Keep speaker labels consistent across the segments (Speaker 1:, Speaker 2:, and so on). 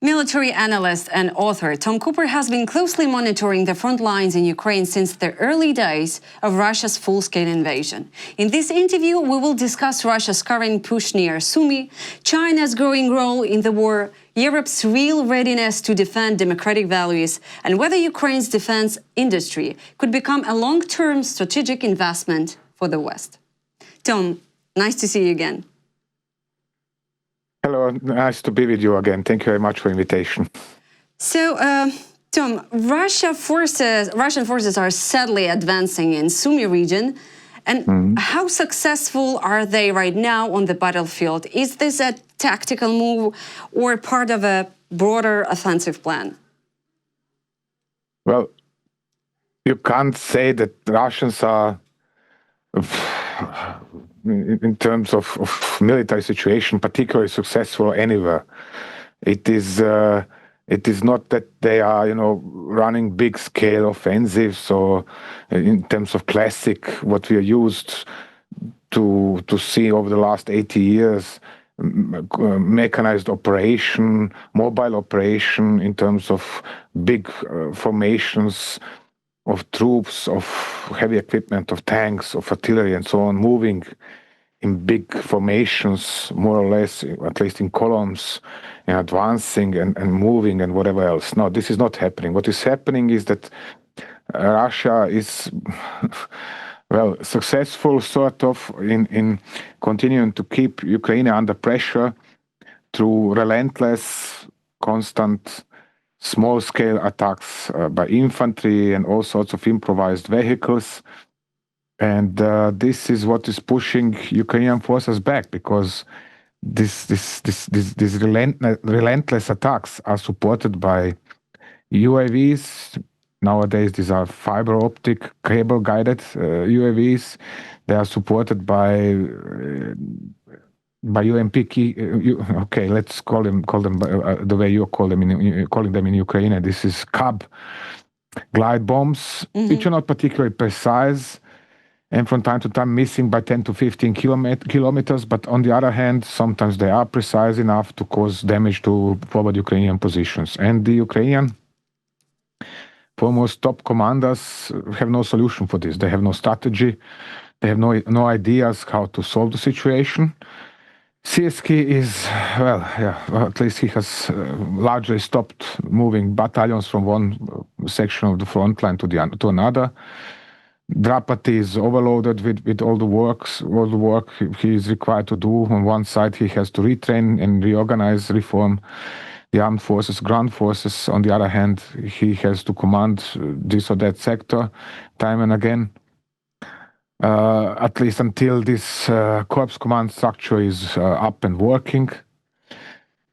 Speaker 1: Military analyst and author TomCooper has been closely monitoring the front lines in Ukraine since the early days of Russia's full-scale invasion. In this interview, we will discuss Russia's current push near Sumy, China's growing role in the war, Europe's real readiness to defend democratic values, and whether Ukraine's defense industry could become a long-term strategic investment for the West. Tom, nice to see you again.
Speaker 2: Hello, nice to be with you again. Thank you very much for the invitation.
Speaker 1: So, Tom, Russian forces are steadily advancing in Sumy region. And how successful are they right now on the battlefield? Is this a tactical move or part of a broader offensive plan?
Speaker 2: Well, you can't say that Russians are, in terms of military situation, particularly successful anywhere. It is not that they are, running big-scale offensives, or in terms of classic, what we are used to see over the last 80 years, mechanized operation, mobile operation, in terms of big formations of troops, of heavy equipment, of tanks, of artillery, and so on, moving in big formations, more or less, at least in columns, and advancing and moving and whatever else. No, this is not happening. What is happening is that Russia is, well, successful sort of in continuing to keep Ukraine under pressure through relentless, constant, small-scale attacks by infantry and all sorts of improvised vehicles. And this is what is pushing Ukrainian forces back, because these relentless attacks are supported by UAVs. Nowadays, these are fiber optic, cable-guided UAVs. They are supported by UMP. Okay, let's call them the way you're calling them in Ukraine. This is CAB glide bombs, which are not particularly precise, and from time to time missing by 10 to 15 kilometers. But on the other hand, sometimes they are precise enough to cause damage to forward Ukrainian positions. And the Ukrainian foremost top commanders have no solution for this. They have no strategy. They have no ideas how to solve the situation. Syrskyi is, well, at least he has largely stopped moving battalions from one section of the front line to another. Drapati is overloaded with all the work he is required to do. On one side, he has to retrain and reorganize, reform the armed forces, ground forces. On the other hand, he has to command this or that sector time and again. At least until this corps command structure is up and working.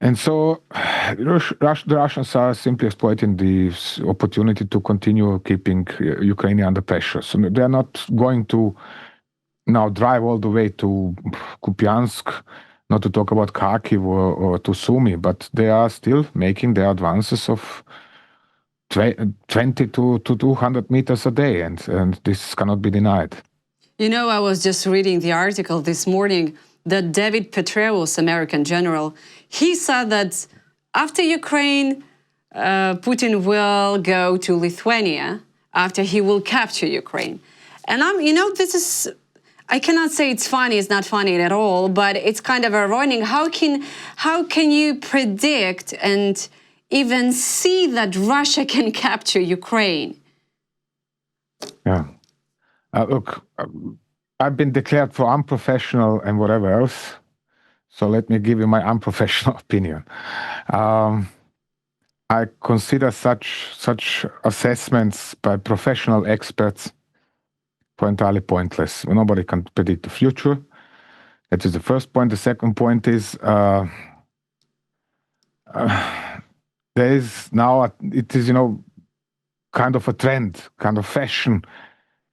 Speaker 2: And so the Russians are simply exploiting this opportunity to continue keeping Ukraine under pressure. So they are not going to now drive all the way to Kupiansk, not to talk about Kharkiv or to Sumy, but they are still making their advances of 20 to 200 meters a day, and this cannot be denied.
Speaker 1: I was just reading the article this morning that David Petraeus, American general, he said that after Ukraine, Putin will go to Lithuania after he will capture Ukraine. And this is, I cannot say it's funny, it's not funny at all, but it's kind of ironic. How can you predict and even see that Russia can capture Ukraine?
Speaker 2: Yeah. Look, I've been declared for unprofessional and whatever else, so let me give you my unprofessional opinion. I consider such assessments by professional experts for entirely pointless. Nobody can predict the future. That is the first point. The second point is there is now it is kind of a trend, kind of fashion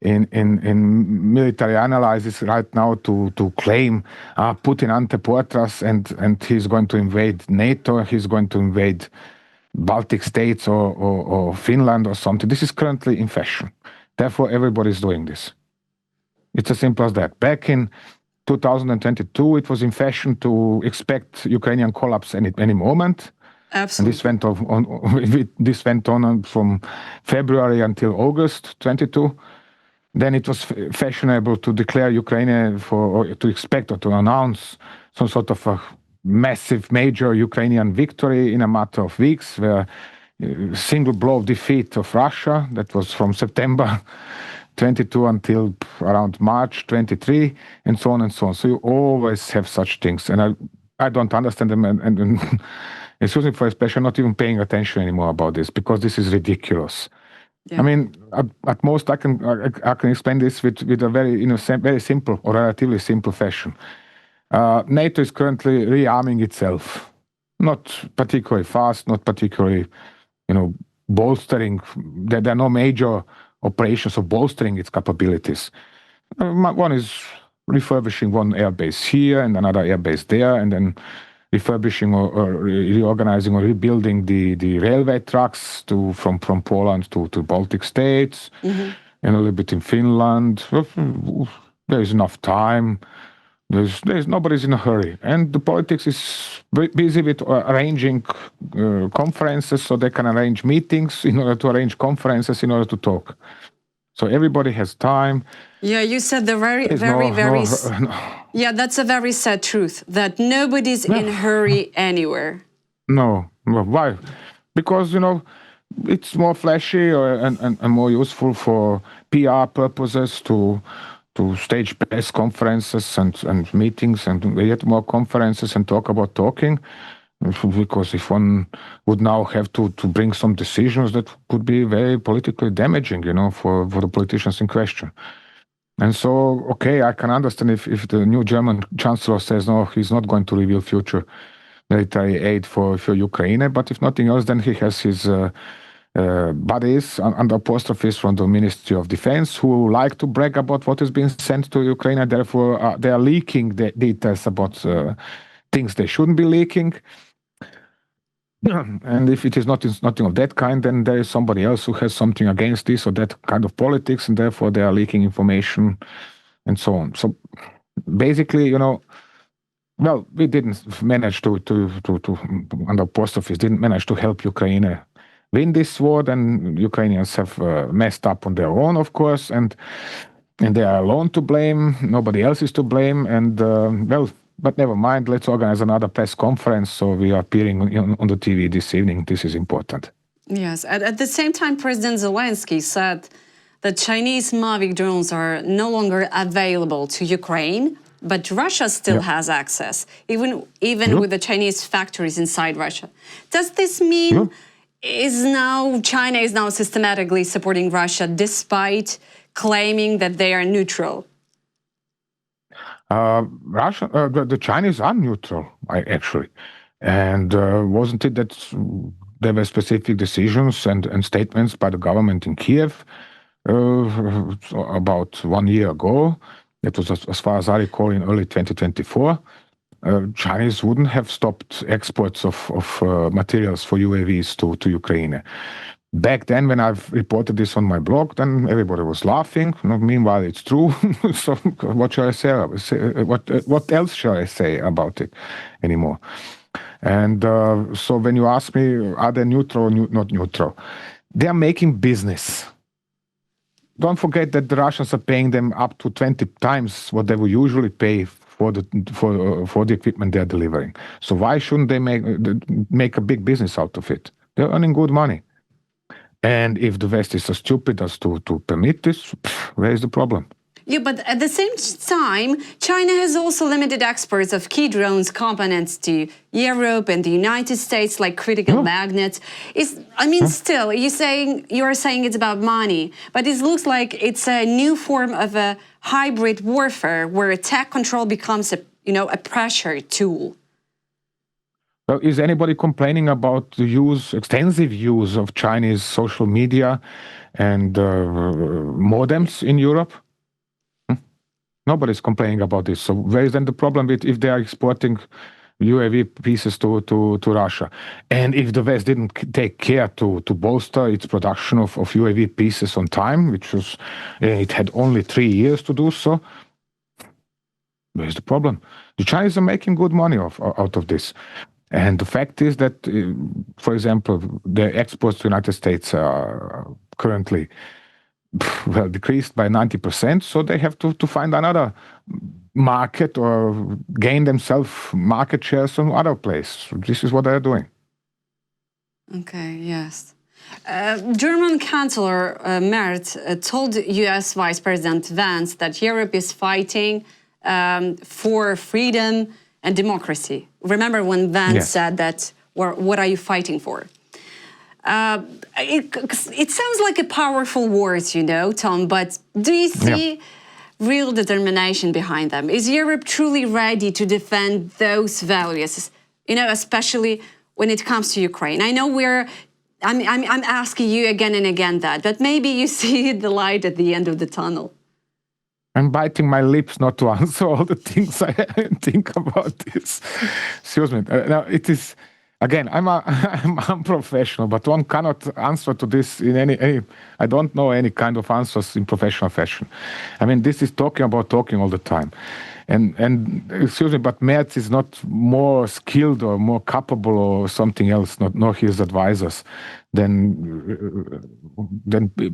Speaker 2: in military analysis right now to claim Putin ante portas and he's going to invade NATO, he's going to invade Baltic states or Finland or something. This is currently in fashion. Therefore, everybody is doing this. It's as simple as that. Back in 2022, it was in fashion to expect Ukrainian collapse any moment.
Speaker 1: Absolutely.
Speaker 2: And this went on from February until August 22. Then it was fashionable to declare Ukraine or to expect or to announce some sort of a massive, major Ukrainian victory in a matter of weeks, where single blow defeat of Russia, that was from September 22 until around March 23, and so on and so on. So you always have such things, and I don't understand them, and excuse me for especially not even paying attention anymore about this, because this is ridiculous. Yeah. I mean, at most I can explain this with a very very simple or relatively simple fashion. NATO is currently rearming itself, not particularly fast, not particularly, bolstering. There are no major operations of bolstering its capabilities. One is refurbishing one airbase here and another airbase there, and then refurbishing or reorganizing or rebuilding the railway tracks from Poland to Baltic states, and a little bit in Finland. There is enough time. There's nobody's in a hurry, and the politics is busy with arranging conferences so they can arrange meetings in order to arrange conferences in order to talk. So everybody has time.
Speaker 1: Yeah, you said the very. Yeah, that's a very sad truth, that nobody's in a hurry anywhere.
Speaker 2: No. Why? Because, it's more flashy and more useful for PR purposes to stage press conferences and meetings and yet more conferences and talk about talking. Because if one would now have to bring some decisions, that could be very politically damaging, for the politicians in question. And so, okay, I can understand if the new German chancellor says, no, he's not going to reveal future military aid for Ukraine, but if nothing else, then he has his buddies under apostrophes from the Ministry of Defense who like to brag about what is being sent to Ukraine, and therefore they are leaking the details about things they shouldn't be leaking. And if it is nothing of that kind, then there is somebody else who has something against this or that kind of politics, and therefore they are leaking information and so on. So basically, we didn't manage to under apostrophes, didn't manage to help Ukraine win this war. Then Ukrainians have messed up on their own, of course, and they are alone to blame. Nobody else is to blame, and but never mind, let's organize another press conference so we are appearing on the TV this evening. This is important.
Speaker 1: Yes. At the same time, President Zelensky said that Chinese Mavic drones are no longer available to Ukraine, but Russia still has access, even with the Chinese factories inside Russia. Does this mean China is now systematically supporting Russia despite claiming that they are neutral?
Speaker 2: The Chinese are neutral, actually. And wasn't it that there were specific decisions and statements by the government in Kiev about 1 year ago? It was, as far as I recall, in early 2024. Chinese wouldn't have stopped exports of materials for UAVs to Ukraine. Back then, when I've reported this on my blog, then everybody was laughing. Meanwhile, it's true. So what shall I say? What else shall I say about it anymore? And so when you ask me, are they neutral or not neutral? They are making business. Don't forget that the Russians are paying them up to 20 times what they would usually pay for the equipment they are delivering. So why shouldn't they make a big business out of it? They're earning good money. And if the West is so stupid as to permit this, where is the problem?
Speaker 1: Yeah, but at the same time, China has also limited exports of key drones components to Europe and the United States, like critical magnets. Still, you are saying it's about money, but it looks like it's a new form of a hybrid warfare where attack control becomes a pressure tool.
Speaker 2: Well, is anybody complaining about the extensive use of Chinese social media and modems in Europe? Nobody's complaining about this. So where is then the problem with if they are exporting UAV pieces to Russia? And if the West didn't take care to bolster its production of UAV pieces on time, which was, it had only 3 years to do so, where's the problem? The Chinese are making good money out of this. And the fact is that, for example, the exports to the United States are currently well decreased by 90%, so they have to find another market or gain themselves market share some other place. This is what they're doing.
Speaker 1: Okay, yes. German Chancellor Merz told US Vice President Vance that Europe is fighting for freedom and democracy. Remember when Vance said that, what are you fighting for? It sounds like a powerful words, you know, Tom, but do you see real determination behind them? Is Europe truly ready to defend those values, you know, especially when it comes to Ukraine? I know I'm asking you again and again that, but maybe you see the light at the end of the tunnel.
Speaker 2: I'm biting my lips not to answer all the things I think about this. Excuse me. Now, it is, again, I'm unprofessional, but one cannot answer to this in any. I don't know any kind of answers in professional fashion. I mean, this is talking all the time. And excuse me, but Merz is not more skilled or more capable or something else, nor his advisors, than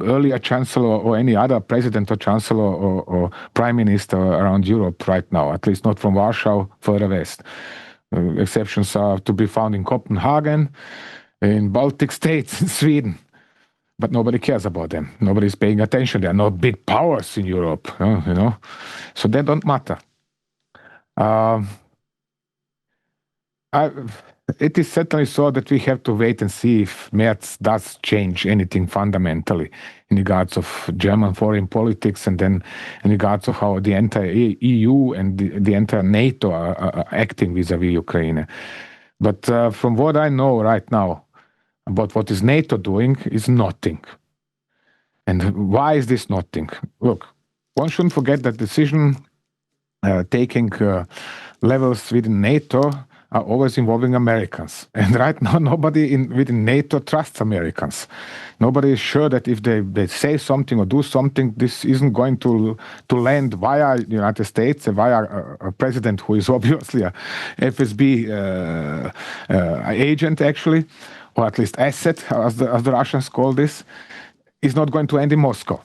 Speaker 2: earlier chancellor or any other president or chancellor or prime minister around Europe right now, at least not from Warsaw, further west. Exceptions are to be found in Copenhagen, in Baltic states, in Sweden. But nobody cares about them. Nobody's paying attention. There are no big powers in Europe, you know, so they don't matter. It is certainly so that we have to wait and see if Merz does change anything fundamentally in regards of German foreign politics, and then in regards of how the entire EU and the entire NATO are acting vis-à-vis Ukraine. But from what I know right now about what is NATO doing is nothing. And why is this nothing? Look, one shouldn't forget that decision taking levels within NATO are always involving Americans. And right now, nobody within NATO trusts Americans. Nobody is sure that if they say something or do something, this isn't going to land via the United States, via a president who is obviously a FSB agent, actually, or at least asset, as the Russians call this, is not going to end in Moscow.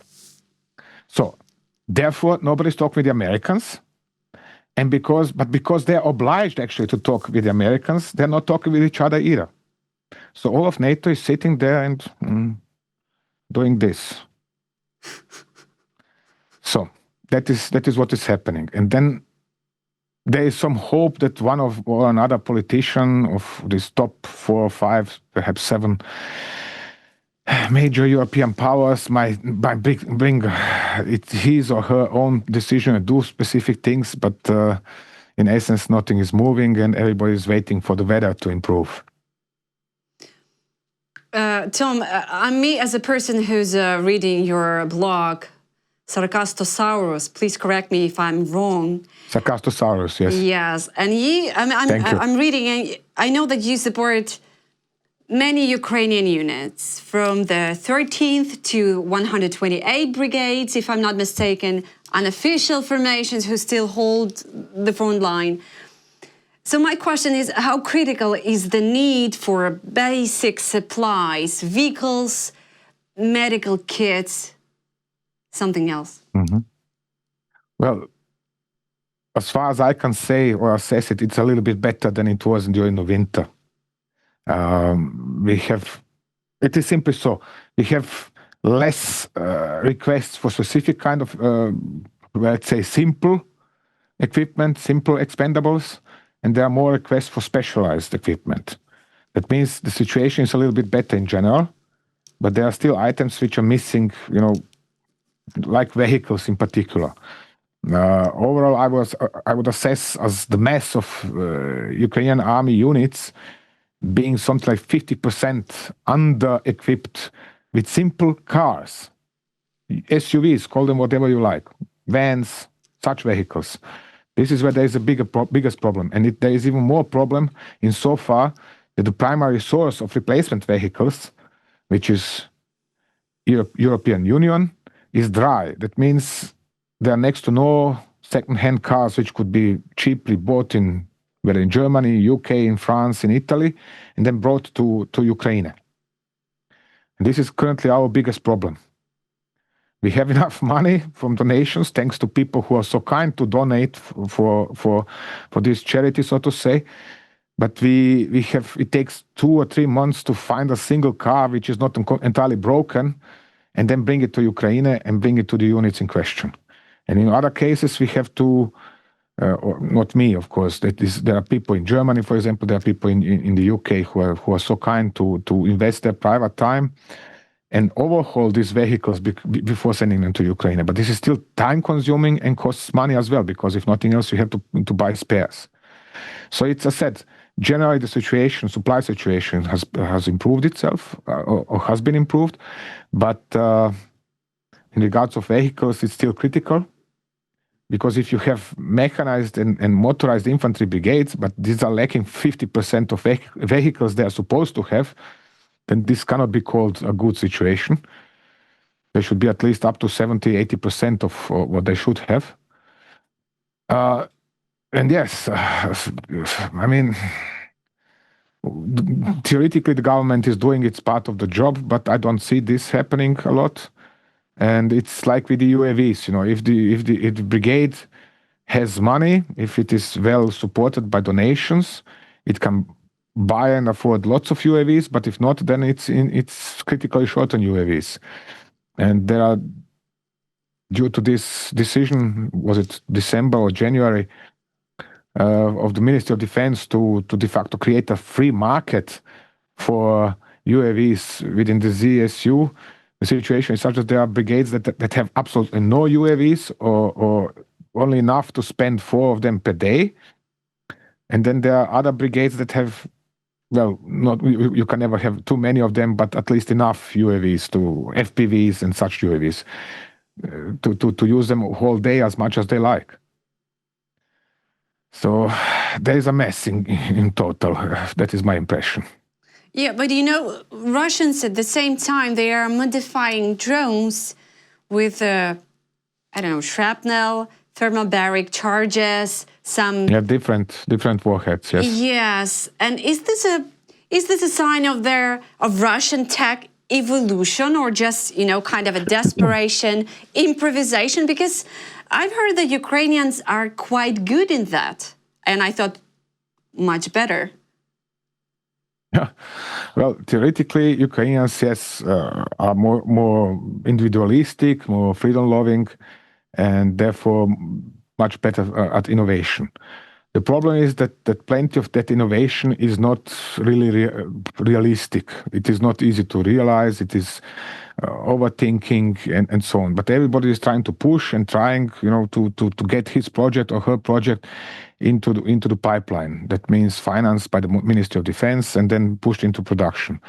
Speaker 2: So, therefore, nobody's talking with the Americans. And because they're obliged actually to talk with the Americans, they're not talking with each other either. So all of NATO is sitting there and doing this. So that is what is happening. And then there is some hope that one or another politician of these top 4 or 5, perhaps 7 major European powers might bring his or her own decision and do specific things, but in essence, nothing is moving and everybody is waiting for the weather to improve.
Speaker 1: Tom, me as a person who's reading your blog, Sarcastosaurus, please correct me if I'm wrong.
Speaker 2: Sarcastosaurus, yes.
Speaker 1: Yes, and I'm reading, and I know that you support many Ukrainian units, from the 13th to 128 brigades, if I'm not mistaken, unofficial formations who still hold the front line. So my question is, how critical is the need for basic supplies, vehicles, medical kits, something else?
Speaker 2: Mm-hmm. Well, as far as I can say or assess it, it's a little bit better than it was during the winter. It is simply so. We have less requests for specific kind of, let's say, simple equipment, simple expendables, and there are more requests for specialized equipment. That means the situation is a little bit better in general, but there are still items which are missing, you know, like vehicles in particular. Overall, I would assess as the mass of Ukrainian army units being something like 50% under-equipped with simple cars, SUVs, call them whatever you like, vans, such vehicles. This is where there is the biggest problem. And there is even more problem insofar that the primary source of replacement vehicles, which is European Union, is dry. That means there are next to no second-hand cars which could be cheaply bought in whether in Germany, UK, in France, in Italy, and then brought to Ukraine. And this is currently our biggest problem. We have enough money from donations, thanks to people who are so kind to donate for this charity, so to say. But it takes 2 or 3 months to find a single car which is not entirely broken, and then bring it to Ukraine and bring it to the units in question. And in other cases, we have to, or not me, of course, there are people in Germany, for example, there are people in the UK who are so kind to invest their private time and overhaul these vehicles before sending them to Ukraine. But this is still time-consuming and costs money as well, because if nothing else, you have to buy spares. So it's, as I said, generally the supply situation has improved itself, or has been improved, but in regards of vehicles, it's still critical, because if you have mechanized and motorized infantry brigades, but these are lacking 50% of vehicles they are supposed to have, then this cannot be called a good situation. They should be at least up to 70-80% of what they should have. And yes, I mean, theoretically the government is doing its part of the job, but I don't see this happening a lot. And it's like with the UAVs, if the brigade has money, if it is well supported by donations, it can buy and afford lots of UAVs. But if not, then it's critically short on UAVs. And there are, due to this decision, was it December or January, of the Ministry of Defense to de facto create a free market for UAVs within the ZSU. The situation is such that there are brigades that have absolutely no UAVs or only enough to spend 4 of them per day. And then there are other brigades that have, well, you can never have too many of them, but at least enough UAVs, FPVs and such UAVs, to use them a whole day as much as they like. So there is a mess in total. That is my impression.
Speaker 1: Yeah, but Russians at the same time, they are modifying drones with, shrapnel, thermobaric charges, some...
Speaker 2: Yeah, different warheads, yes.
Speaker 1: Yes, and is this a sign of Russian tech evolution, or just, kind of a desperation, improvisation? Because I've heard that Ukrainians are quite good in that, and I thought much better.
Speaker 2: Yeah, well, theoretically, Ukrainians, yes, are more individualistic, more freedom-loving, and therefore much better at innovation. The problem is that plenty of that innovation is not really realistic. It is not easy to realize. It is overthinking and so on. But everybody is trying to push and trying, to get his project or her project into the pipeline. That means financed by the Ministry of Defense and then pushed into production.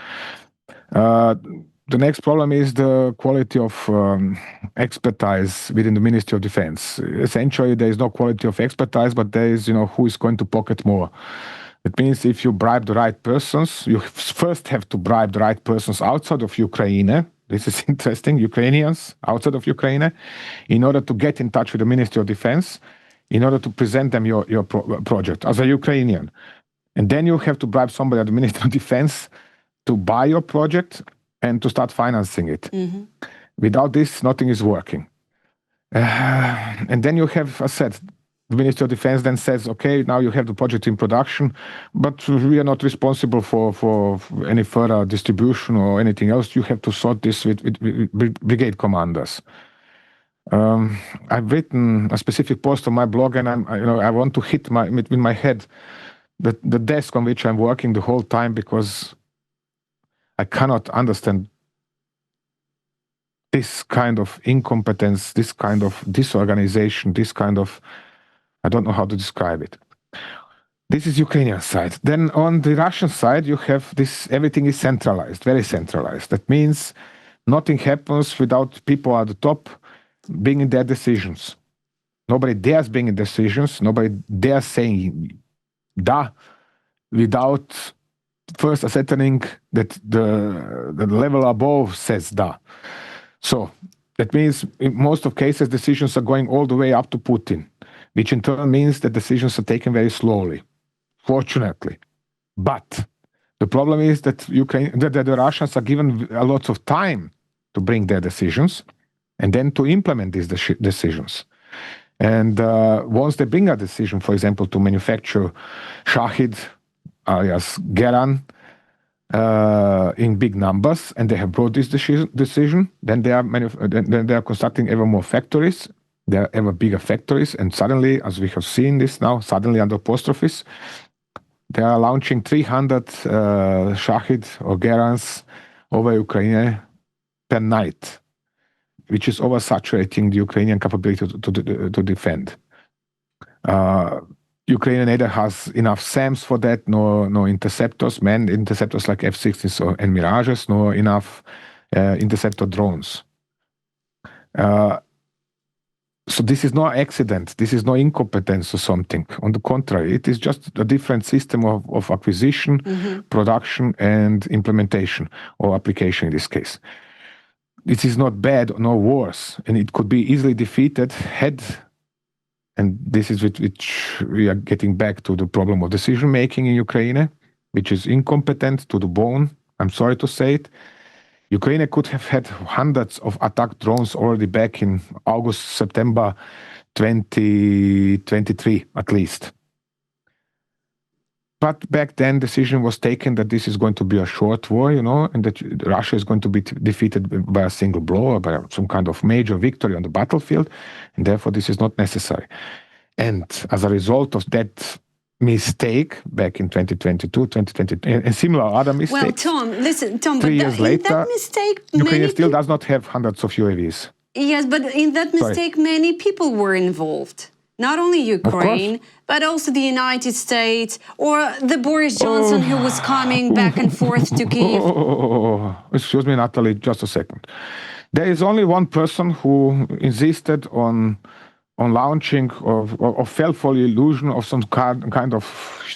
Speaker 2: The next problem is the quality of expertise within the Ministry of Defense. Essentially, there is no quality of expertise, but there is, who is going to pocket more. It means if you bribe the right persons, you first have to bribe the right persons outside of Ukraine. This is interesting, Ukrainians outside of Ukraine, in order to get in touch with the Ministry of Defense, in order to present them your project as a Ukrainian. And then you have to bribe somebody at the Ministry of Defense to buy your project and to start financing it. Mm-hmm. Without this, nothing is working. And then you have, as I said, the Ministry of Defense then says, okay, now you have the project in production, but we are not responsible for any further distribution or anything else. You have to sort this with brigade commanders. I've written a specific post on my blog, and I want to hit with my head the desk on which I'm working the whole time, because I cannot understand this kind of incompetence, this kind of disorganization, this kind of, I don't know how to describe it. This is Ukrainian side. Then on the Russian side, you have this, everything is centralized, very centralized. That means nothing happens without people at the top bringing their decisions. Nobody dares bring decisions. Nobody dares saying da without first ascertaining that the level above says da. So that means in most of cases, decisions are going all the way up to Putin, which in turn means that decisions are taken very slowly. fortunately. But the problem is that the Russians are given a lot of time to bring their decisions and then to implement these decisions. And once they bring a decision, for example, to manufacture Shahid, alias Geran, in big numbers, and they have brought this decision, then they are constructing ever more factories. There are ever bigger factories, and suddenly, as we have seen this now, suddenly under apostrophes, they are launching 300 Shahid or Gerans over Ukraine per night, which is oversaturating the Ukrainian capability to defend. Ukraine neither has enough SAMs for that, nor interceptors, manned interceptors like F-16s and Mirages, nor enough interceptor drones. So this is no accident. This is no incompetence or something. On the contrary, it is just a different system of acquisition, production, and implementation, or application in this case. This is not bad nor worse, and it could be easily defeated had, and this is which we are getting back to the problem of decision-making in Ukraine, which is incompetent to the bone. I'm sorry to say it. Ukraine could have had hundreds of attack drones already back in August, September 2023, at least. But back then, decision was taken that this is going to be a short war, and that Russia is going to be defeated by a single blow or by some kind of major victory on the battlefield, and therefore this is not necessary. And as a result of that mistake back in 2022, 2023, and similar other mistakes.
Speaker 1: Well, Tom,
Speaker 2: 3 years later,
Speaker 1: that mistake,
Speaker 2: Ukraine still does not have hundreds of UAVs.
Speaker 1: Yes, but in that mistake, many people were involved. Not only Ukraine, but also the United States, or the Boris Johnson who was coming back and forth to Kyiv.
Speaker 2: Excuse me, Natalie, just a second. There is only one person who insisted on launching or fell for the illusion of some kind of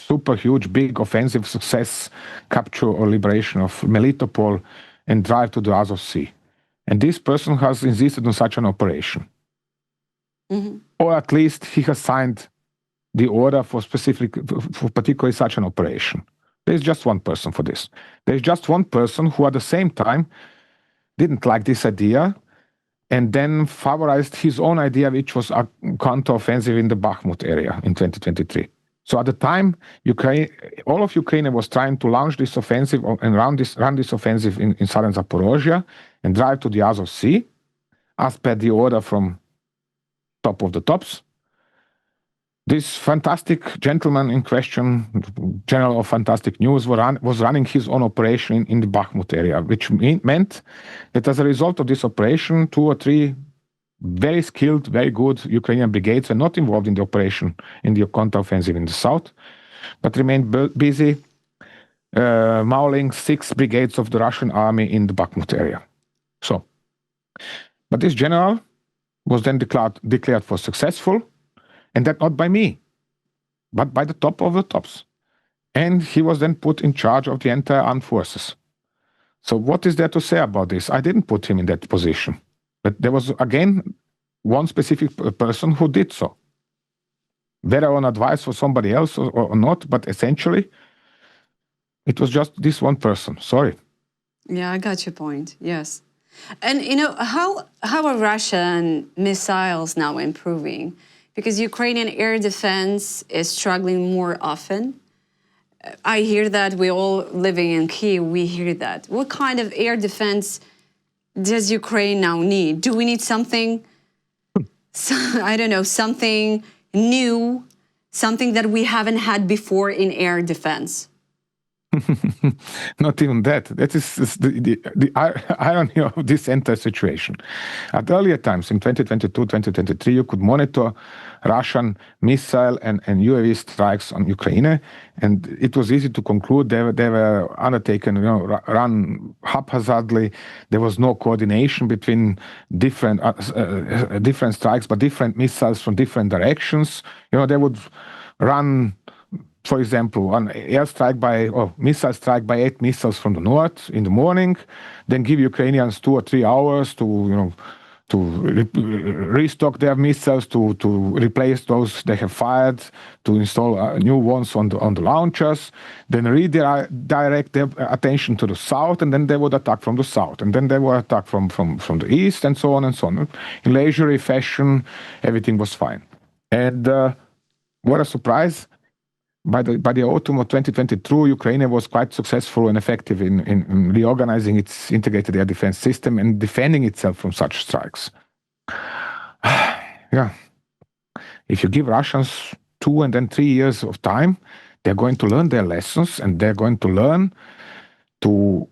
Speaker 2: super huge, big offensive success, capture or liberation of Melitopol and drive to the Azov Sea. And this person has insisted on such an operation. Or at least he has signed the order for particularly such an operation. There is just one person for this. There is just one person who at the same time didn't like this idea and then favorized his own idea, which was a counteroffensive in the Bakhmut area in 2023. So at the time, all of Ukraine was trying to launch this offensive and run this offensive in southern Zaporozhye and drive to the Azov Sea, as per the order from top of the tops. This fantastic gentleman in question, general of fantastic news, was running his own operation in the Bakhmut area, which meant that as a result of this operation, 2 or 3 very skilled, very good Ukrainian brigades were not involved in the operation in the counteroffensive in the south, but remained busy mauling 6 brigades of the Russian army in the Bakhmut area. So, but this general was then declared for successful, and that not by me, but by the top of the tops. And he was then put in charge of the entire armed forces. So what is there to say about this? I didn't put him in that position. But there was, again, one specific person who did so. Whether on advice for somebody else or not, but essentially, it was just this one person. Sorry.
Speaker 1: Yeah, I got your point. Yes. And, how are Russian missiles now improving? Because Ukrainian air defense is struggling more often. I hear that. We're all living in Kyiv. We hear that. What kind of air defense does Ukraine now need? Do we need something, I don't know, something new, something that we haven't had before in air defense?
Speaker 2: Not even that. That is the irony of this entire situation. At earlier times, in 2022, 2023, you could monitor Russian missile and UAV strikes on Ukraine, and it was easy to conclude they were undertaken, run haphazardly. There was no coordination between different strikes, but different missiles from different directions. They would run, for example, an missile strike by 8 missiles from the north in the morning, then give Ukrainians 2 or 3 hours to, restock their missiles, to replace those they have fired, to install new ones on the launchers, then redirect their attention to the south, and then they would attack from the south, and then they would attack from the east, and so on and so on. In leisurely fashion, everything was fine. And what a surprise! By the autumn of 2022, Ukraine was quite successful and effective in reorganizing its integrated air defense system and defending itself from such strikes. Yeah. If you give Russians 2 and then 3 years of time, they're going to learn their lessons, and they're going to learn to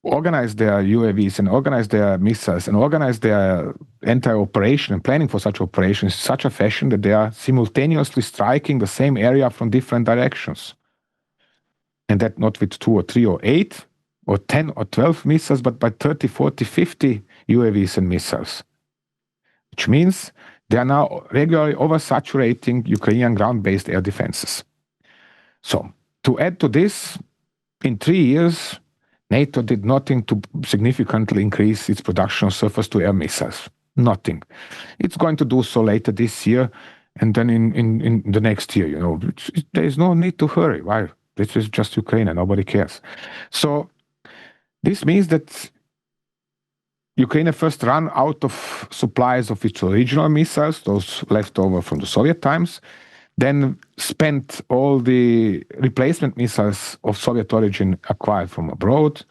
Speaker 2: organize their UAVs and organize their missiles and organize their entire operation and planning for such operations in such a fashion that they are simultaneously striking the same area from different directions. And that not with 2 or 3 or 8 or 10 or 12 missiles, but by 30, 40, 50 UAVs and missiles. Which means they are now regularly oversaturating Ukrainian ground-based air defenses. So, to add to this, in 3 years, NATO did nothing to significantly increase its production of surface-to-air missiles. Nothing. It's going to do so later this year, and then in the next year. There is no need to hurry. Why? This is just Ukraine, and nobody cares. So this means that Ukraine first ran out of supplies of its original missiles, those left over from the Soviet times, then spent all the replacement missiles of Soviet origin acquired from abroad,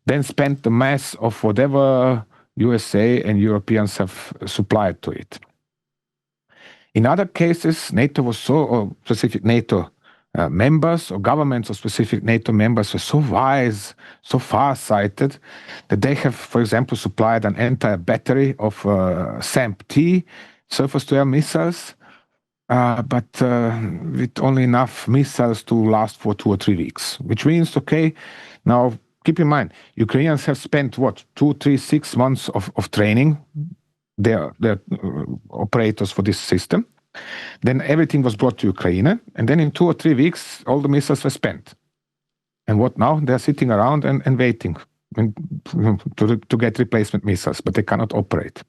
Speaker 2: then spent the mass of whatever USA and Europeans have supplied to it. In other cases, NATO was or specific NATO members or governments of specific NATO members were so wise, so far-sighted, that they have, for example, supplied an entire battery of SAMP-T surface-to-air missiles, but with only enough missiles to last for 2 or 3 weeks, which means, okay, now keep in mind, Ukrainians have spent, 2, 3, 6 months of training their operators for this system. Then everything was brought to Ukraine, and then in 2 or 3 weeks, all the missiles were spent. And what now? They're sitting around and waiting to get replacement missiles, but they cannot operate.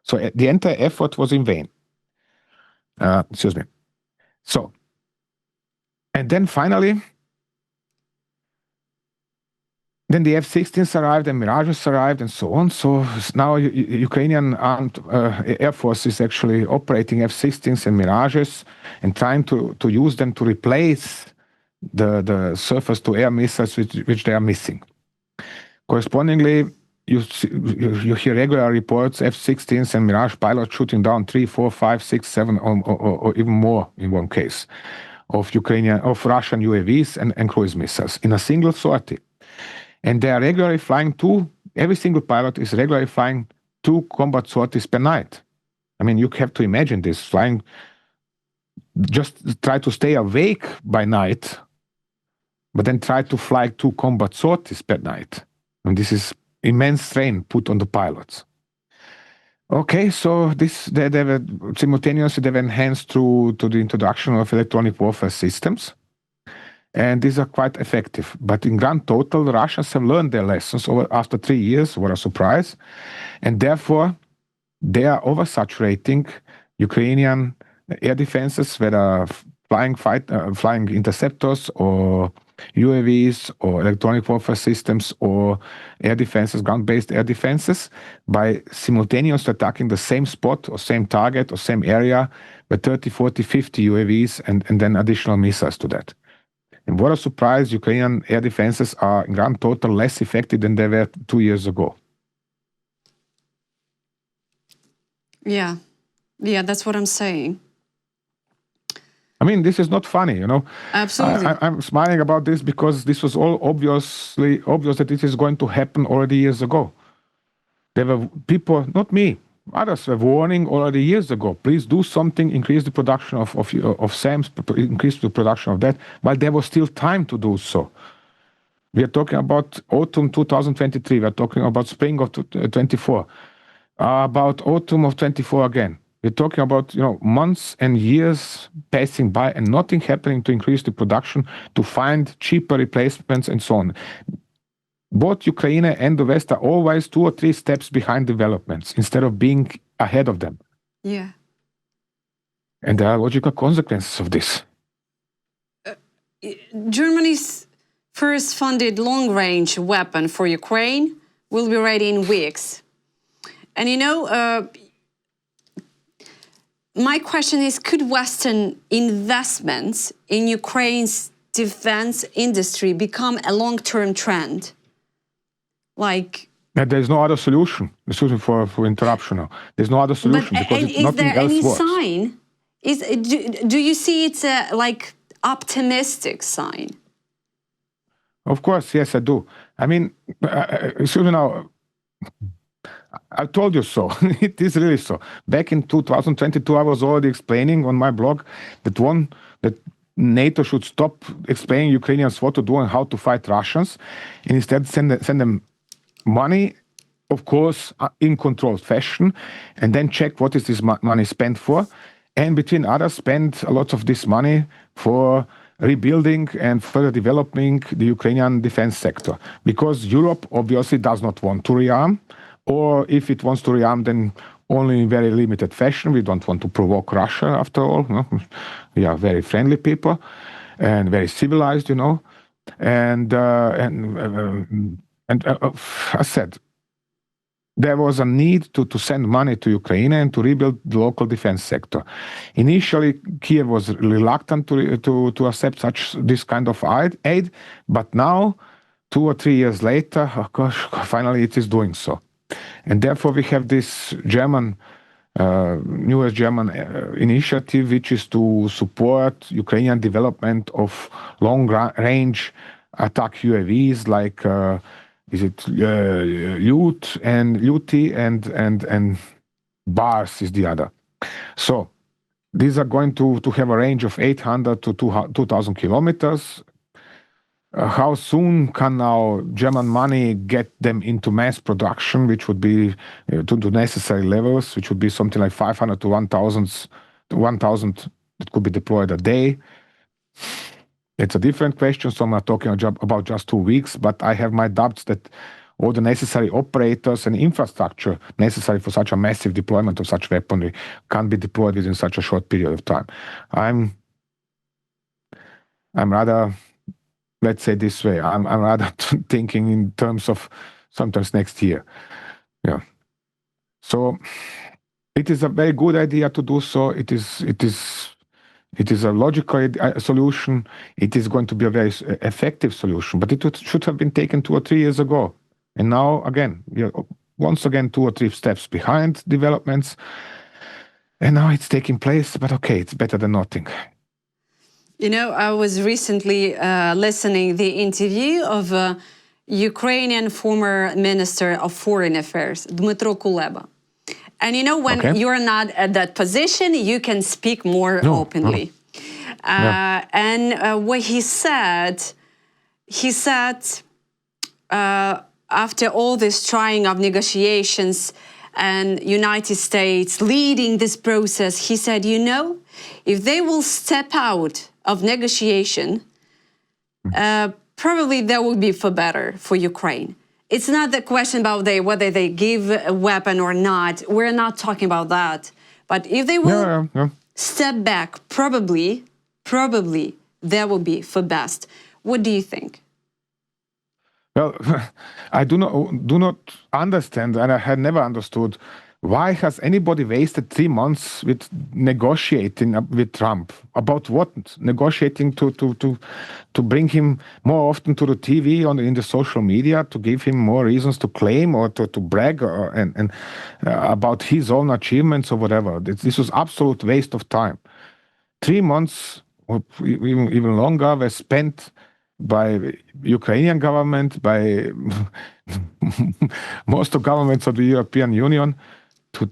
Speaker 2: So the entire effort was in vain. Excuse me. So, and then finally, then the F-16s arrived and Mirages arrived and so on. So now Ukrainian armed Air Force is actually operating F-16s and Mirages and trying to use them to replace the surface-to-air missiles which they are missing. Correspondingly, you hear regular reports, F-16s and Mirage pilots shooting down 3, 4, 5, 6, 7, or even more in one case of Russian UAVs and cruise missiles in a single sortie. And they are regularly flying every single pilot is regularly flying 2 combat sorties per night. I mean, you have to imagine this, flying, just try to stay awake by night, but then try to fly 2 combat sorties per night. And this is immense strain put on the pilots. Okay, so they were simultaneously they were enhanced to the introduction of electronic warfare systems. And these are quite effective. But in grand total, the Russians have learned their lessons after 3 years, what a surprise. And therefore, they are oversaturating Ukrainian air defenses, whether flying interceptors or UAVs or electronic warfare systems or air defenses, ground-based air defenses, by simultaneously attacking the same spot or same target or same area with 30, 40, 50 UAVs and then additional missiles to that. And what a surprise, Ukrainian air defenses are in grand total less effective than they were 2 years ago.
Speaker 1: Yeah, that's what I'm saying.
Speaker 2: I mean, this is not funny,
Speaker 1: Absolutely.
Speaker 2: I'm smiling about this because this was all obvious that this is going to happen already years ago. There were people, not me, others were warning already years ago. Please do something, increase the production of SAMs, increase the production of that, while there was still time to do so. We are talking about autumn 2023. We are talking about spring of 24. About autumn of 24 again. We're talking about months and years passing by and nothing happening to increase the production, to find cheaper replacements and so on. both Ukraine and the West are always 2 or 3 steps behind developments instead of being ahead of them.
Speaker 1: Yeah.
Speaker 2: And there are logical consequences of this.
Speaker 1: Germany's first funded long-range weapon for Ukraine will be ready in weeks. And my question is, could Western investments in Ukraine's defense industry become a long-term trend?
Speaker 2: There's no other solution. Excuse me for interruption now. There's no other solution because nothing else works.
Speaker 1: Sign? Do you see it's a optimistic sign?
Speaker 2: Of course, yes, I do. I mean, excuse me now. I told you so. It is really so. Back in 2022, I was already explaining on my blog that NATO should stop explaining Ukrainians what to do and how to fight Russians, and instead send them money, of course, in controlled fashion, and then check what is this money spent for, and between others, spend a lot of this money for rebuilding and further developing the Ukrainian defense sector, because Europe obviously does not want to rearm, or if it wants to rearm, then only in very limited fashion. We don't want to provoke Russia, after all. No? We are very friendly people and very civilized, And I said, there was a need to send money to Ukraine and to rebuild the local defense sector. Initially, Kiev was reluctant to accept this kind of aid, but now, 2 or 3 years later, of course, finally it is doing so. And therefore, we have this newest German initiative, which is to support Ukrainian development of long-range attack UAVs like Luti and Bars is the other. So these are going to have a range of 800 to 2,000 kilometers. How soon can now German money get them into mass production, which would be to necessary levels, which would be something like 500 to 1,000 that could be deployed a day? It's a different question, so I'm not talking about just 2 weeks, but I have my doubts that all the necessary operators and infrastructure necessary for such a massive deployment of such weaponry can be deployed within such a short period of time. I'm rather, let's say this way, I'm rather thinking in terms of sometimes next year. Yeah. So it is a very good idea to do so. It is a logical solution. It is going to be a very effective solution, but it should have been taken 2 or 3 years ago. And now, again, once again, 2 or 3 steps behind developments. And now it's taking place, but okay, it's better than nothing.
Speaker 1: I was recently listening the interview of Ukrainian former Minister of Foreign Affairs, Dmytro Kuleba. And when you're not at that position, you can speak more openly. And what he said, after all this trying of negotiations and United States leading this process, he said, if they will step out of negotiation, probably that would be for better for Ukraine. It's not the question about whether they give a weapon or not. We're not talking about that. But if they will step back, probably that will be for best. What do you think?
Speaker 2: Well, I do not understand, and I had never understood, why has anybody wasted 3 months with negotiating with Trump? About what? Negotiating to bring him more often to the TV in the social media, to give him more reasons to claim or to brag and about his own achievements or whatever. This was absolute waste of time. 3 months or even longer were spent by Ukrainian government, by most of governments of the European Union,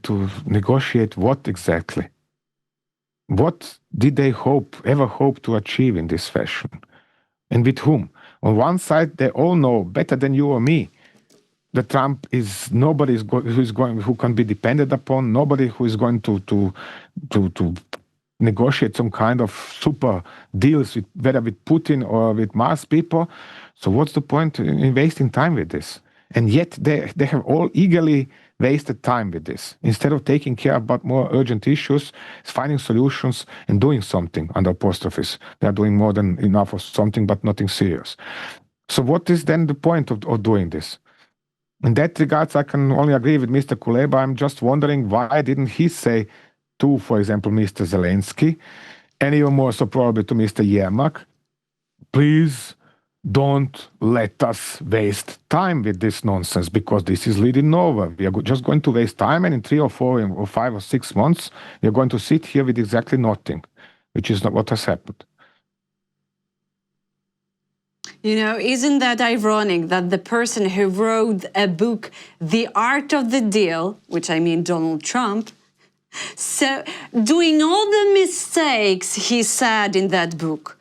Speaker 2: to negotiate what exactly? What did they ever hope to achieve in this fashion? And with whom? On one side, they all know better than you or me that Trump is who can be depended upon, nobody who is going to negotiate some kind of super deals, whether with Putin or with Mars people. So what's the point in wasting time with this? And yet they have all eagerly wasted time with this. Instead of taking care about more urgent issues, finding solutions and doing something under apostrophes. They are doing more than enough of something, but nothing serious. So what is then the point of doing this? In that regards, I can only agree with Mr. Kuleba. I'm just wondering why didn't he say to, for example, Mr. Zelensky, and even more so probably to Mr. Yermak, please don't let us waste time with this nonsense, because this is leading nowhere. We are just going to waste time, and in 3 or 4 or 5 or 6 months, we are going to sit here with exactly nothing, which is not what has happened.
Speaker 1: You know, isn't that ironic that the person who wrote a book, The Art of the Deal, which I mean Donald Trump, so doing all the mistakes he said in that book,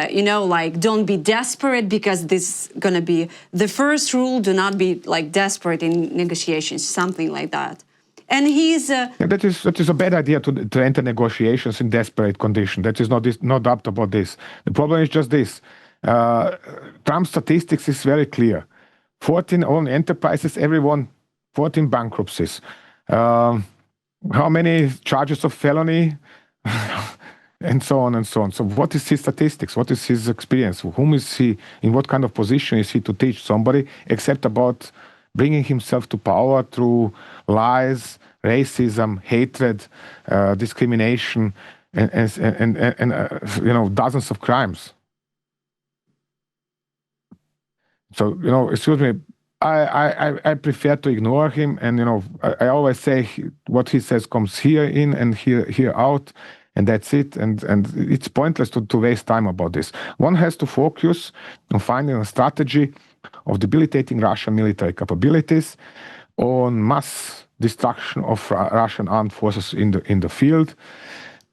Speaker 1: you know, like don't be desperate, because this is going to be the first rule, do not be like desperate in negotiations, something like that. And he's
Speaker 2: that is a bad idea to enter negotiations in desperate condition. That is no doubt about this. The problem is just this. Trump's statistics is very clear. 14 owned enterprises, 14 bankruptcies. How many charges of felony? And so on and so on. So what is his statistics? What is his experience? Whom is he? In what kind of position is he to teach somebody, except about bringing himself to power through lies, racism, hatred, discrimination, and you know, dozens of crimes. So, you know, excuse me, I prefer to ignore him, and, you know, I always say what he says comes here in and here out, and that's it. And it's pointless to waste time about this. One has to focus on finding a strategy of debilitating Russian military capabilities, on mass destruction of Russian armed forces in the field,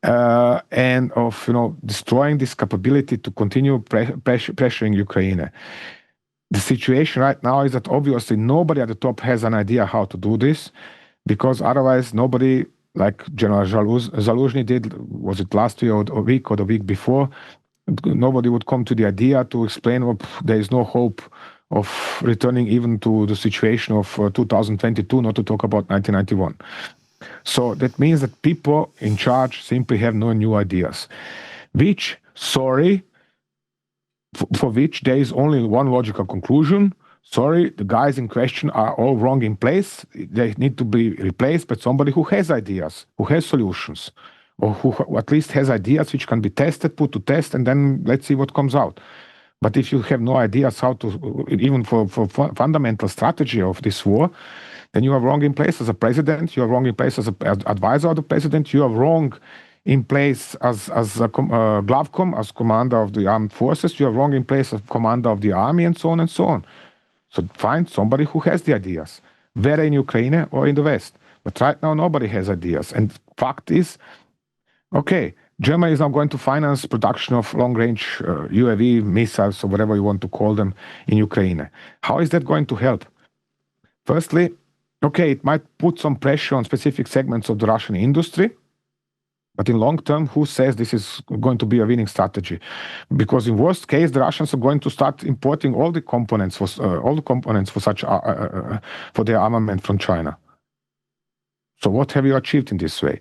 Speaker 2: and of, you know, destroying this capability to continue pressuring Ukraine. The situation right now is that obviously nobody at the top has an idea how to do this, because otherwise nobody, like General Zaluzhny did, was it last year or the week before, nobody would come to the idea to explain, well, there is no hope of returning even to the situation of 2022, not to talk about 1991. So that means that people in charge simply have no new ideas, which, sorry, for which there is only one logical conclusion. Sorry, the guys in question are all wrong in place. They need to be replaced by somebody who has ideas, who has solutions, or who at least has ideas which can be tested, put to test, and then let's see what comes out. But if you have no ideas how to, even for fundamental strategy of this war, then you are wrong in place as a president, you are wrong in place as an advisor of the president, you are wrong in place as a Glavcom, as commander of the armed forces, you are wrong in place as commander of the army, and so on and so on. So find somebody who has the ideas, whether in Ukraine or in the West. But right now, nobody has ideas. And fact is, okay, Germany is now going to finance production of long-range UAV missiles, or whatever you want to call them, in Ukraine. How is that going to help? Firstly, okay, it might put some pressure on specific segments of the Russian industry, but in long term, who says this is going to be a winning strategy? Because in worst case, the Russians are going to start importing all the components for such for their armament from China. So what have you achieved in this way?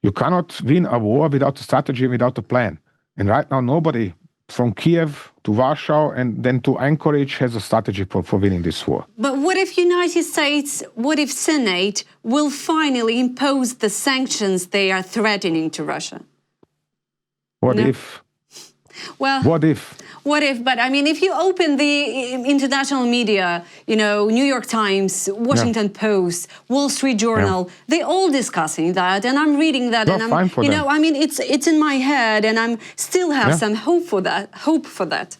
Speaker 2: You cannot win a war without a strategy, without a plan. And right now, nobody from Kiev to Warsaw and then to Anchorage has a strategy for winning this war.
Speaker 1: But what if United States, what if Senate will finally impose the sanctions they are threatening to Russia?
Speaker 2: What if?
Speaker 1: Well,
Speaker 2: what if?
Speaker 1: What if? But I mean, if you open the international media, you know, New York Times, Washington Post, Wall Street Journal, they all discussing that, and I'm reading that, and I'm, you know, I mean, it's in my head, and I'm still have some hope for that.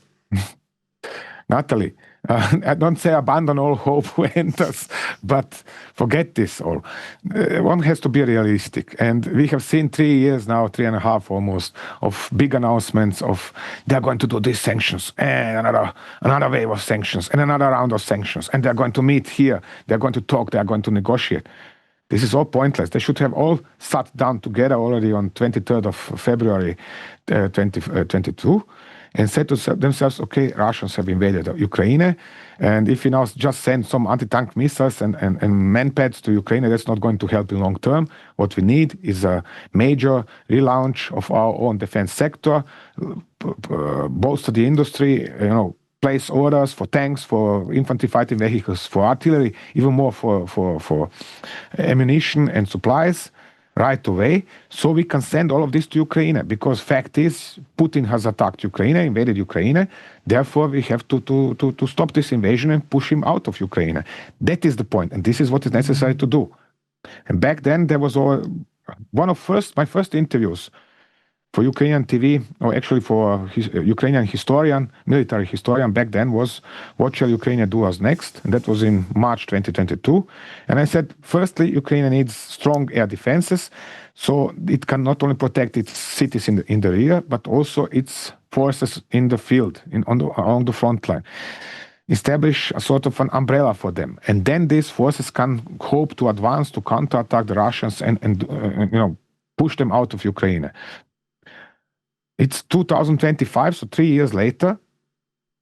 Speaker 2: Natalie, I don't say abandon all hope who enters, but forget this all. One has to be realistic. And we have seen 3 years now, 3.5 almost, of big announcements of they're going to do these sanctions, and another wave of sanctions, and another round of sanctions, and they're going to meet here, they're going to talk, they're going to negotiate. This is all pointless. They should have all sat down together already on 23rd of February 2022 and said to themselves, okay, Russians have invaded Ukraine, and if we now just send some anti-tank missiles and manpads to Ukraine, that's not going to help in long term. What we need is a major relaunch of our own defense sector, bolster the industry, place orders for tanks, for infantry fighting vehicles, for artillery, even more for ammunition and supplies right away, so we can send all of this to Ukraine. Because fact is, Putin has attacked Ukraine, invaded Ukraine. Therefore, we have to stop this invasion and push him out of Ukraine. That is the point, and this is what is necessary to do. And back then, there was my first interviews for Ukrainian TV, or actually for Ukrainian historian, military historian back then, was what shall Ukraine do as next? And that was in March 2022. And I said, firstly, Ukraine needs strong air defenses, so it can not only protect its cities in the rear, but also its forces in the field, along the front line. Establish a sort of an umbrella for them. And then these forces can hope to advance, to counterattack the Russians and push them out of Ukraine. It's 2025, so 3 years later,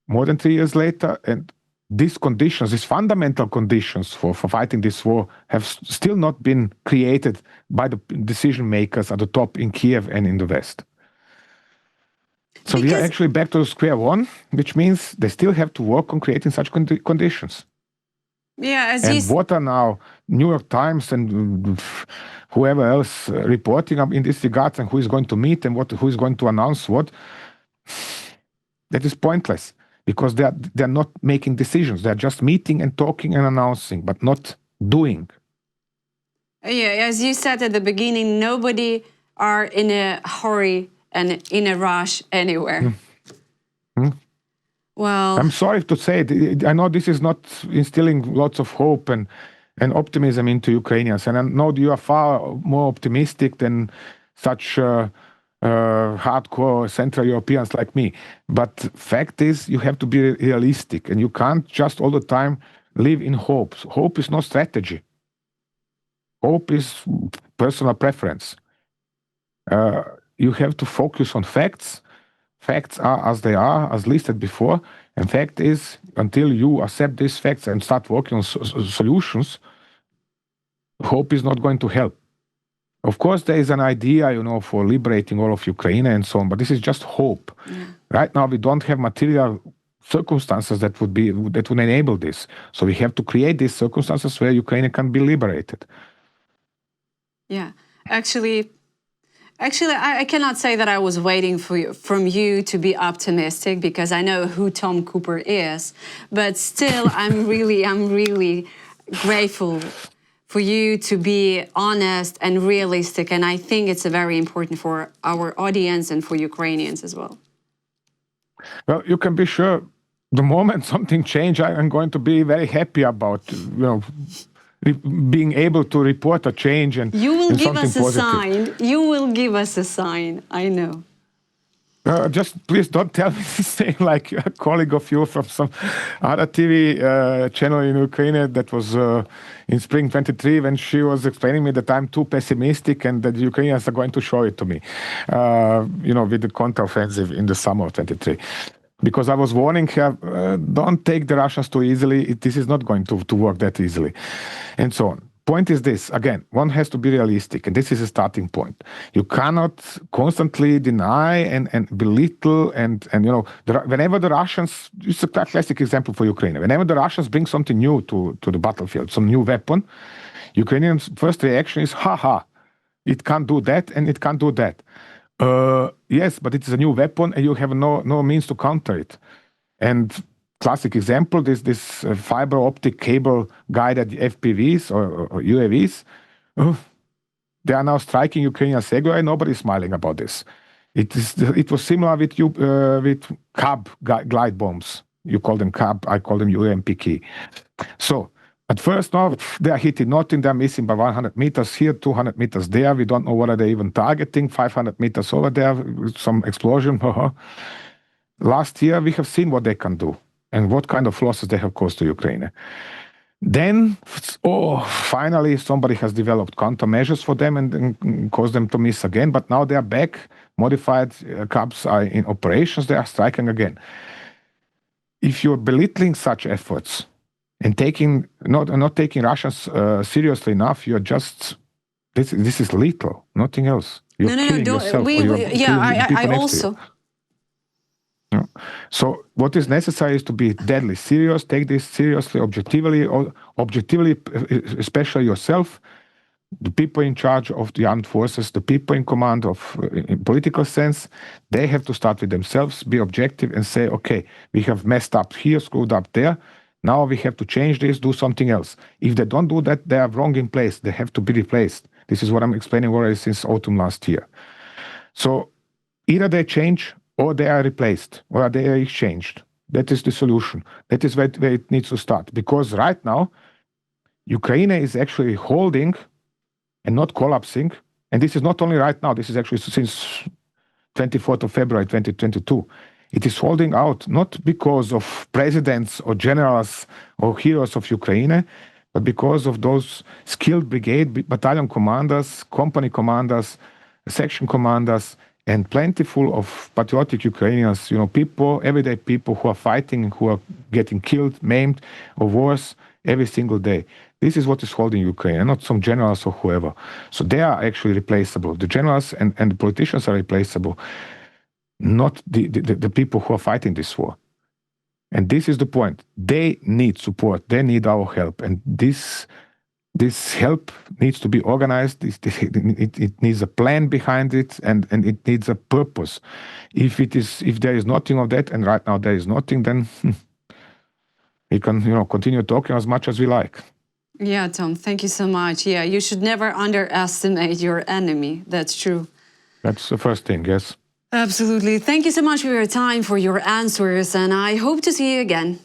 Speaker 2: more than 3 years later, and these conditions, these fundamental conditions for fighting this war have still not been created by the decision makers at the top in Kiev and in the West. So we are actually back to square one, which means they still have to work on creating such conditions.
Speaker 1: Yeah,
Speaker 2: what are now New York Times and whoever else reporting in this regard, and who is going to meet and who is going to announce what? That is pointless, because they're not making decisions. They're just meeting and talking and announcing, but not doing.
Speaker 1: Yeah, as you said at the beginning, nobody are in a hurry and in a rush anywhere. Well,
Speaker 2: I'm sorry to say it. I know this is not instilling lots of hope and optimism into Ukrainians, and I know you are far more optimistic than such hardcore Central Europeans like me. But fact is, you have to be realistic, and you can't just all the time live in hope. Hope is not strategy. Hope is personal preference. You have to focus on facts. Facts are as they are, as listed before. And fact is, until you accept these facts and start working on solutions, hope is not going to help. Of course, there is an idea, for liberating all of Ukraine and so on, but this is just hope. Yeah. Right now, we don't have material circumstances that would enable this. So we have to create these circumstances where Ukraine can be liberated.
Speaker 1: Yeah, actually, I cannot say that I was waiting from you to be optimistic, because I know who TomCooper is. But still, I'm really grateful for you to be honest and realistic. And I think it's very important for our audience and for Ukrainians as well.
Speaker 2: Well, you can be sure the moment something changes, I'm going to be very happy about, being able to report a change and
Speaker 1: you will give us a
Speaker 2: positive.
Speaker 1: sign. You will give us a sign. I know.
Speaker 2: Just please don't tell me the same like a colleague of you from some other TV channel in Ukraine that was in spring 23, when she was explaining me that I'm too pessimistic and that the Ukrainians are going to show it to me, with the counteroffensive in the summer of 23. Because I was warning her, don't take the Russians too easily. This is not going to work that easily, and so on. Point is this, again, one has to be realistic, and this is a starting point. You cannot constantly deny and belittle and whenever the Russians, it's a classic example for Ukraine, whenever the Russians bring something new to the battlefield, some new weapon, Ukrainians' first reaction is, it can't do that and it can't do that. Yes, but it is a new weapon and you have no means to counter it. And classic example, this fiber optic cable guided FPVs or UAVs, they are now striking Ukrainian Segway. Nobody's smiling about this. It was similar with CAB glide bombs. You call them CAB, I call them UMPK. So at first, no, they are hitting nothing. They're missing by 100 meters here, 200 meters there. We don't know what are they even targeting. 500 meters over there, some explosion. Last year, we have seen what they can do and what kind of losses they have caused to Ukraine. Then, finally, somebody has developed countermeasures for them and caused them to miss again. But now they are back. Modified Cubs are in operations. They are striking again. If you're belittling such efforts and not taking Russians seriously enough, you're just this is lethal. Nothing else. You're killing yourself.
Speaker 1: I also.
Speaker 2: No. So what is necessary is to be deadly serious, take this seriously, objectively, especially yourself, the people in charge of the armed forces, the people in command of in political sense, they have to start with themselves, be objective and say, okay, we have messed up here, screwed up there. Now we have to change this, do something else. If they don't do that, they are wrong in place. They have to be replaced. This is what I'm explaining already since autumn last year. So either they change or they are replaced, or they are exchanged. That is the solution. That is where it needs to start. Because right now, Ukraine is actually holding and not collapsing. And this is not only right now, this is actually since 24th of February 2022. It is holding out not because of presidents or generals or heroes of Ukraine, but because of those skilled brigade, battalion commanders, company commanders, section commanders, and plentiful of patriotic Ukrainians, people, everyday people who are fighting, who are getting killed, maimed, or worse, every single day. This is what is holding Ukraine, and not some generals or whoever. So they are actually replaceable. The generals and the politicians are replaceable, not the people who are fighting this war. And this is the point. They need support. They need our help. And this help needs to be organized. It needs a plan behind it, and it needs a purpose. If there is nothing of that, and right now there is nothing, then we can continue talking as much as we like.
Speaker 1: Yeah, Tom, thank you so much. Yeah, you should never underestimate your enemy. That's true.
Speaker 2: That's the first thing, yes.
Speaker 1: Absolutely. Thank you so much for your time, for your answers, and I hope to see you again.